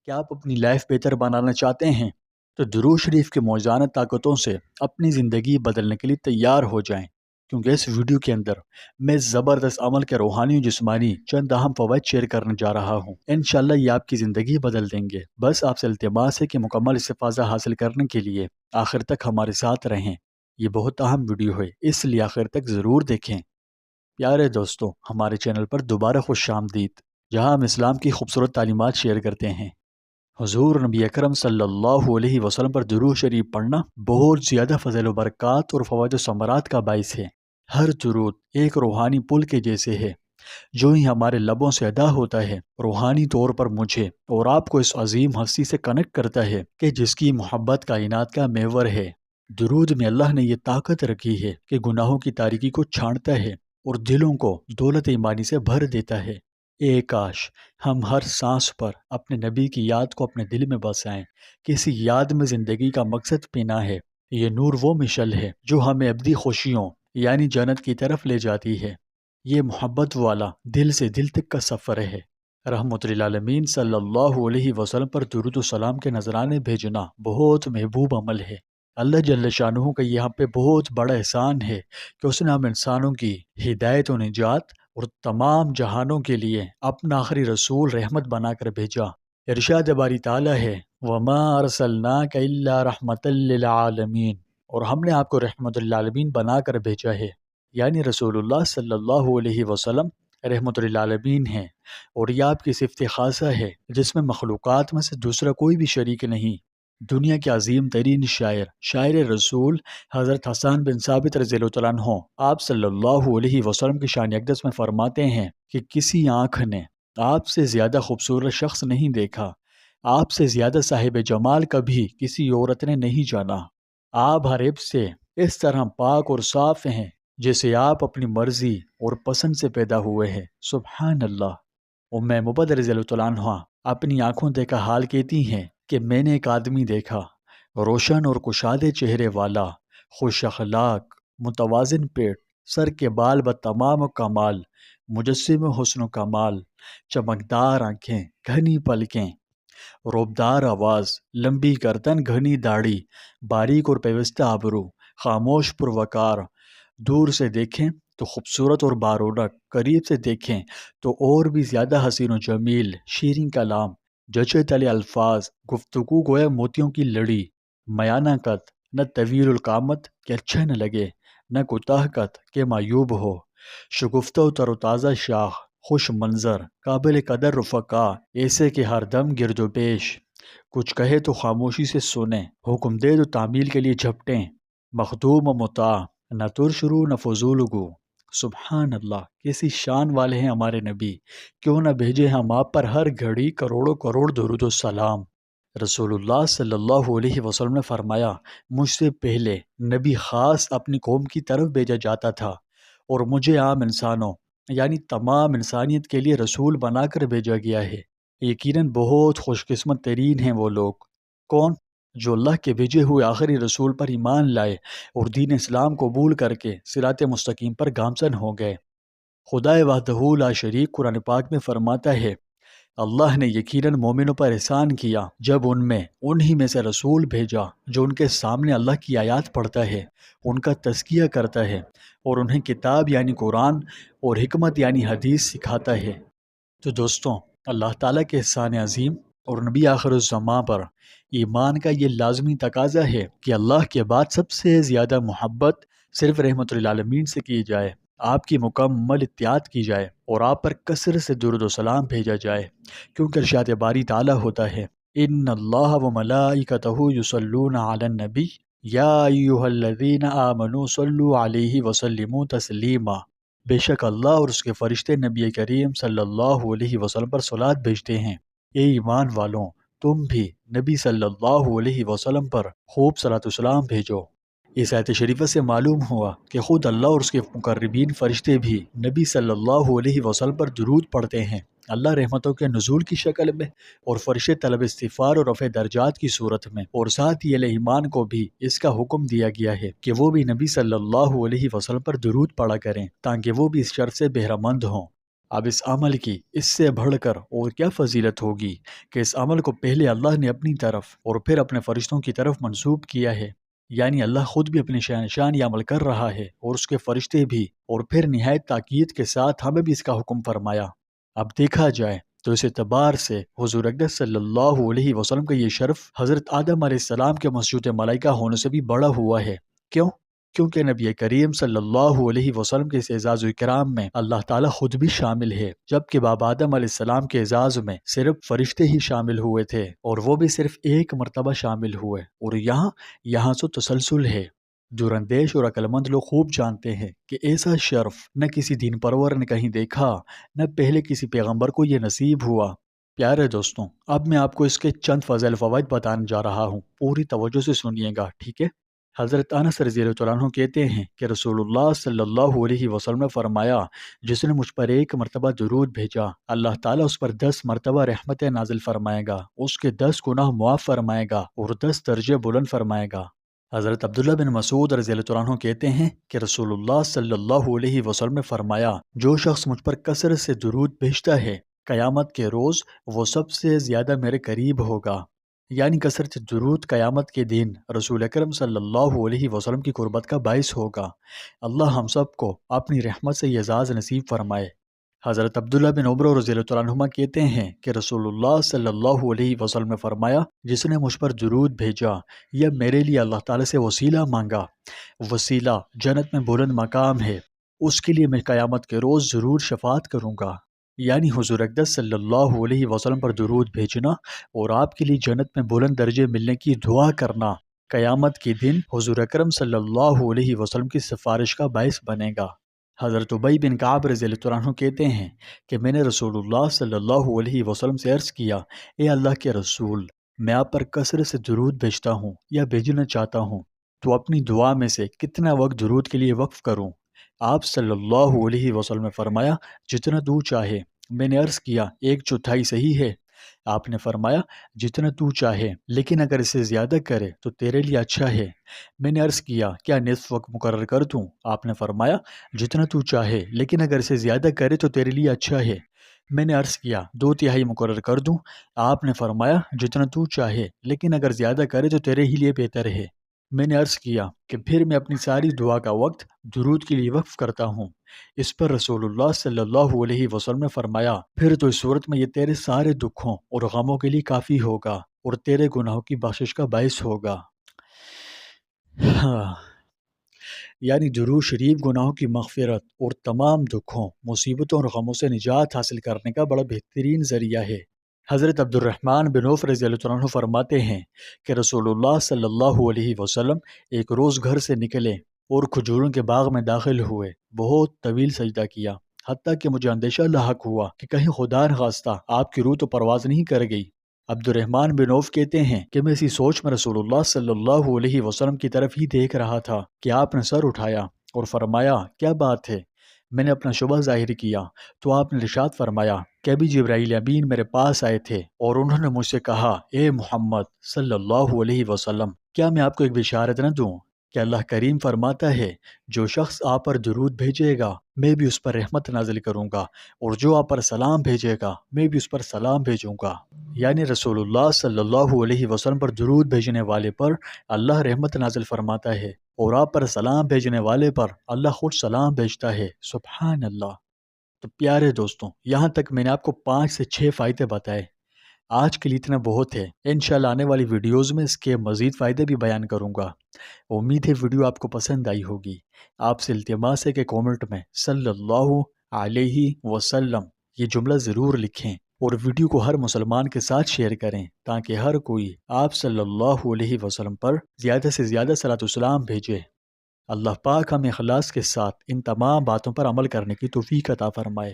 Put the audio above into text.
کیا آپ اپنی لائف بہتر بنانا چاہتے ہیں تو درود شریف کے موزانہ طاقتوں سے اپنی زندگی بدلنے کے لیے تیار ہو جائیں، کیونکہ اس ویڈیو کے اندر میں زبردست عمل کے روحانی و جسمانی چند اہم فوائد شیئر کرنے جا رہا ہوں۔ انشاءاللہ یہ آپ کی زندگی بدل دیں گے۔ بس آپ سے التماس ہے کہ مکمل استفادہ حاصل کرنے کے لیے آخر تک ہمارے ساتھ رہیں۔ یہ بہت اہم ویڈیو ہے، اس لیے آخر تک ضرور دیکھیں۔ پیارے دوستو، ہمارے چینل پر دوبارہ خوش آمدید، جہاں ہم اسلام کی خوبصورت تعلیمات شیئر کرتے ہیں۔ حضور نبی اکرم صلی اللہ علیہ وسلم پر درود شریف پڑھنا بہت زیادہ فضل و برکات اور فوائد و ثمرات کا باعث ہے۔ ہر درود ایک روحانی پل کے جیسے ہے، جو ہی ہمارے لبوں سے ادا ہوتا ہے روحانی طور پر مجھے اور آپ کو اس عظیم ہستی سے کنیکٹ کرتا ہے کہ جس کی محبت کائنات کا محور ہے۔ درود میں اللہ نے یہ طاقت رکھی ہے کہ گناہوں کی تاریکی کو چھانٹتا ہے اور دلوں کو دولت ایمانی سے بھر دیتا ہے۔ کاش ہم ہر سانس پر اپنے نبی کی یاد کو اپنے دل میں بسائیں۔ کسی یاد میں زندگی کا مقصد پینا ہے۔ یہ نور وہ مشل ہے جو ہمیں ابدی خوشیوں یعنی جنت کی طرف لے جاتی ہے۔ یہ محبت والا دل سے دل تک کا سفر ہے۔ رحمت للعالمین صلی اللہ علیہ وسلم پر درود و سلام کے نذرانے بھیجنا بہت محبوب عمل ہے۔ اللہ جل شانہ کا یہاں پہ بہت بڑا احسان ہے کہ اس نے ہم انسانوں کی ہدایت و نجات اور تمام جہانوں کے لیے اپنا آخری رسول رحمت بنا کر بھیجا۔ ارشاد باری تعالیٰ ہے وَمَا أَرْسَلْنَاكَ إِلَّا رَحْمَةً لِّلْعَالَمِينَ، اور ہم نے آپ کو رحمت للعالمین بنا کر بھیجا ہے، یعنی رسول اللہ صلی اللہ علیہ وسلم رحمت للعالمین ہیں، اور یہ آپ کی صفت خاصہ ہے جس میں مخلوقات میں سے دوسرا کوئی بھی شریک نہیں۔ دنیا کے عظیم ترین شاعر رسول حضرت حسان بن ثابت رضی اللہ عنہ آپ صلی اللہ علیہ وسلم کی شان اقدس میں فرماتے ہیں کہ کسی آنکھ نے آپ سے زیادہ خوبصورت شخص نہیں دیکھا، آپ سے زیادہ صاحب جمال کبھی کسی عورت نے نہیں جانا۔ آپ ہر عیب سے اس طرح پاک اور صاف ہیں جیسے آپ اپنی مرضی اور پسند سے پیدا ہوئے ہیں۔ سبحان اللہ۔ مبد رضی اللہ عنہ اپنی آنکھوں دیکھا حال کہتی ہیں کہ میں نے ایک آدمی دیکھا، روشن اور کشادے چہرے والا، خوش اخلاق، متوازن پیٹ، سر کے بال بتمام و کمال، مجسم حسن و کمال، چمکدار آنکھیں، گھنی پلکیں، روبدار آواز، لمبی گردن، گھنی داڑھی، باریک اور پیوستہ ابرو، خاموش پروکار، دور سے دیکھیں تو خوبصورت اور بارونق، قریب سے دیکھیں تو اور بھی زیادہ حسین و جمیل، شیریں کلام، جچے تلے الفاظ، گفتگو گویا موتیوں کی لڑی، میانہ قد، نہ طویل القامت کہ اچھا نہ لگے، نہ کوتاہ قد کہ معیوب ہو، شگفتہ و تر و تازہ شاخ، خوش منظر، قابل قدر رفقا، ایسے کہ ہر دم گرد و پیش، کچھ کہے تو خاموشی سے سنیں، حکم دے تو تعمیل کے لیے جھپٹیں، مخدوم و مطاع، نہ ترشرو نہ فضول گو۔ سبحان اللہ، کیسی شان والے ہیں ہمارے نبی، کیوں نہ بھیجے ہم آپ پر ہر گھڑی کروڑوں کروڑ درود و سلام۔ رسول اللہ صلی اللہ علیہ وسلم نے فرمایا مجھ سے پہلے نبی خاص اپنی قوم کی طرف بھیجا جاتا تھا، اور مجھے عام انسانوں یعنی تمام انسانیت کے لیے رسول بنا کر بھیجا گیا ہے۔ یقیناً بہت خوش قسمت ترین ہیں وہ لوگ۔ کون؟ جو اللہ کے بھیجے ہوئے آخری رسول پر ایمان لائے اور دین اسلام قبول کر کے صراط مستقیم پر گامزن ہو گئے۔ خدا وحدہ لا شریک قرآن پاک میں فرماتا ہے اللہ نے یقیناً مومنوں پر احسان کیا جب ان میں انہی میں سے رسول بھیجا جو ان کے سامنے اللہ کی آیات پڑھتا ہے، ان کا تزکیہ کرتا ہے اور انہیں کتاب یعنی قرآن اور حکمت یعنی حدیث سکھاتا ہے۔ تو دوستوں، اللہ تعالیٰ کے احسان عظیم اور نبی آخر الزماں پر ایمان کا یہ لازمی تقاضا ہے کہ اللہ کے بعد سب سے زیادہ محبت صرف رحمت للعالمین سے کی جائے، آپ کی مکمل اطاعت کی جائے اور آپ پر کثرت سے درود و سلام بھیجا جائے، کیونکہ ارشاد باری تعالیٰ ہوتا ہے ان اللہ و ملائکتہ یصلون علی النبی یا ایھا الذین آمنوا صلوا علیہ وسلموا تسلیما، بے شک اللہ اور اس کے فرشتے نبی کریم صلی اللہ علیہ وسلم پر صلوات بھیجتے ہیں۔ اے ایمان والوں، تم بھی نبی صلی اللہ علیہ وسلم پر خوب صلاۃ و سلام بھیجو۔ اس آیت شریفہ سے معلوم ہوا کہ خود اللہ اور اس کے مقربین فرشتے بھی نبی صلی اللہ علیہ وسلم پر درود پڑھتے ہیں، اللہ رحمتوں کے نزول کی شکل میں اور فرشتے طلب استغفار اور رفع درجات کی صورت میں، اور ساتھ ہی اہل ایمان کو بھی اس کا حکم دیا گیا ہے کہ وہ بھی نبی صلی اللہ علیہ وسلم پر درود پڑھا کریں تاکہ وہ بھی اس شر سے بہرہ مند ہوں۔ اب اس عمل کی اس سے بڑھ کر اور کیا فضیلت ہوگی کہ اس عمل کو پہلے اللہ نے اپنی طرف اور پھر اپنے فرشتوں کی طرف منسوب کیا ہے، یعنی اللہ خود بھی اپنی شان یہ عمل کر رہا ہے اور اس کے فرشتے بھی، اور پھر نہایت تاکید کے ساتھ ہمیں بھی اس کا حکم فرمایا۔ اب دیکھا جائے تو اس اعتبار سے حضور اقدس صلی اللہ علیہ وسلم کا یہ شرف حضرت آدم علیہ السلام کے مسجود ملائکہ ہونے سے بھی بڑا ہوا ہے۔ کیوں؟ کیونکہ نبی کریم صلی اللہ علیہ وسلم کے اس اعزاز و اکرام میں اللہ تعالیٰ خود بھی شامل ہے، جبکہ باب آدم علیہ السلام کے اعزاز میں صرف فرشتے ہی شامل ہوئے تھے، اور وہ بھی صرف ایک مرتبہ شامل ہوئے، اور یہاں سے تسلسل ہے۔ دوراندیش اور عقلمند لوگ خوب جانتے ہیں کہ ایسا شرف نہ کسی دین پرور نے کہیں دیکھا، نہ پہلے کسی پیغمبر کو یہ نصیب ہوا۔ پیارے دوستوں، اب میں آپ کو اس کے چند فضائل فوائد بتانے جا رہا ہوں، پوری توجہ سے سنیے گا، ٹھیک ہے؟ حضرت انس رضی اللہ عنہ کہتے ہیں کہ رسول اللہ صلی اللہ علیہ وسلم نے فرمایا، جس نے مجھ پر ایک مرتبہ درود بھیجا، اللہ تعالیٰ اس پر 10 مرتبہ رحمت نازل فرمائے گا، اس کے 10 گناہ معاف فرمائے گا اور 10 درجے بلند فرمائے گا۔ حضرت عبداللہ بن مسعود رضی اللہ عنہ کہتے ہیں کہ رسول اللہ صلی اللہ علیہ وسلم نے فرمایا، جو شخص مجھ پر کثرت سے درود بھیجتا ہے، قیامت کے روز وہ سب سے زیادہ میرے قریب ہوگا۔ یعنی کثرت درود قیامت کے دن رسول اکرم صلی اللہ علیہ وسلم کی قربت کا باعث ہوگا۔ اللہ ہم سب کو اپنی رحمت سے یہ اعزاز نصیب فرمائے۔ حضرت عبداللہ بن عمر رضی اللہ عنہما کہتے ہیں کہ رسول اللہ صلی اللہ علیہ وسلم نے فرمایا، جس نے مجھ پر درود بھیجا یا میرے لیے اللہ تعالیٰ سے وسیلہ مانگا، وسیلہ جنت میں بلند مقام ہے، اس کے لیے میں قیامت کے روز ضرور شفاعت کروں گا۔ یعنی حضور اقدس صلی اللہ علیہ وسلم پر درود بھیجنا اور آپ کے لیے جنت میں بلند درجے ملنے کی دعا کرنا قیامت کے دن حضور اکرم صلی اللہ علیہ وسلم کی سفارش کا باعث بنے گا۔ حضرت ابی بن کعب رضی اللہ عنہ کہتے ہیں کہ میں نے رسول اللہ صلی اللہ علیہ وسلم سے عرض کیا، اے اللہ کے رسول، میں آپ پر کثرت سے درود بھیجتا ہوں یا بھیجنا چاہتا ہوں، تو اپنی دعا میں سے کتنا وقت درود کے لیے وقف کروں؟ آپ صلی اللہ علیہ وسلم نے فرمایا، جتنا تو چاہے۔ میں نے عرض کیا، 1/4 صحیح ہے؟ آپ نے فرمایا، جتنا تو چاہے، لیکن اگر اسے زیادہ کرے تو تیرے لیے اچھا ہے۔ میں نے عرض کیا، کیا نصف وقت مقرر کر دوں؟ آپ نے فرمایا، جتنا تو چاہے، لیکن اگر اسے زیادہ کرے تو تیرے لیے اچھا ہے۔ میں نے عرض کیا، 2/3 مقرر کر دوں؟ آپ نے فرمایا، جتنا تو چاہے، لیکن اگر زیادہ کرے تو تیرے ہی لیے بہتر ہے۔ میں نے عرض کیا کہ پھر میں اپنی ساری دعا کا وقت درود کے لیے وقف کرتا ہوں۔ اس پر رسول اللہ صلی اللہ علیہ وسلم نے فرمایا، پھر تو اس صورت میں یہ تیرے سارے دکھوں اور غموں کے لیے کافی ہوگا اور تیرے گناہوں کی بخشش کا باعث ہوگا۔ یعنی درود شریف گناہوں کی مغفرت اور تمام دکھوں، مصیبتوں اور غموں سے نجات حاصل کرنے کا بڑا بہترین ذریعہ ہے۔ حضرت عبد الرحمن بن عوف رضی اللہ عنہ فرماتے ہیں کہ رسول اللہ صلی اللہ علیہ وسلم ایک روز گھر سے نکلے اور کھجوروں کے باغ میں داخل ہوئے، بہت طویل سجدہ کیا، حتیٰ کہ مجھے اندیشہ لاحق ہوا کہ کہیں خدا نخواستہ آپ کی روح تو پرواز نہیں کر گئی۔ عبد الرحمن بن عوف کہتے ہیں کہ میں اسی سوچ میں رسول اللہ صلی اللہ علیہ وسلم کی طرف ہی دیکھ رہا تھا کہ آپ نے سر اٹھایا اور فرمایا، کیا بات ہے؟ میں نے اپنا شبہ ظاہر کیا تو آپ نے ارشاد فرمایا کہ ابھی جبرائیل امین میرے پاس آئے تھے اور انہوں نے مجھ سے کہا، اے محمد صلی اللہ علیہ وسلم، کیا میں آپ کو ایک بشارت نہ دوں کہ اللہ کریم فرماتا ہے، جو شخص آپ پر درود بھیجے گا میں بھی اس پر رحمت نازل کروں گا، اور جو آپ پر سلام بھیجے گا میں بھی اس پر سلام بھیجوں گا۔ یعنی رسول اللہ صلی اللہ علیہ وسلم پر درود بھیجنے والے پر اللہ رحمت نازل فرماتا ہے، اور آپ پر سلام بھیجنے والے پر اللہ خود سلام بھیجتا ہے۔ سبحان اللہ۔ تو پیارے دوستوں، یہاں تک میں نے آپ کو 5 سے 6 فائدے بتائے۔ آج کے لیے اتنا بہت ہے، انشاءاللہ آنے والی ویڈیوز میں اس کے مزید فائدے بھی بیان کروں گا۔ امید ہے ویڈیو آپ کو پسند آئی ہوگی۔ آپ سے التماس ہے کہ کومنٹ میں صلی اللہ علیہ وسلم یہ جملہ ضرور لکھیں، اور ویڈیو کو ہر مسلمان کے ساتھ شیئر کریں تاکہ ہر کوئی آپ صلی اللہ علیہ وسلم پر زیادہ سے زیادہ صلاۃ والسلام بھیجے۔ اللہ پاک ہمیں اخلاص کے ساتھ ان تمام باتوں پر عمل کرنے کی توفیق عطا فرمائے۔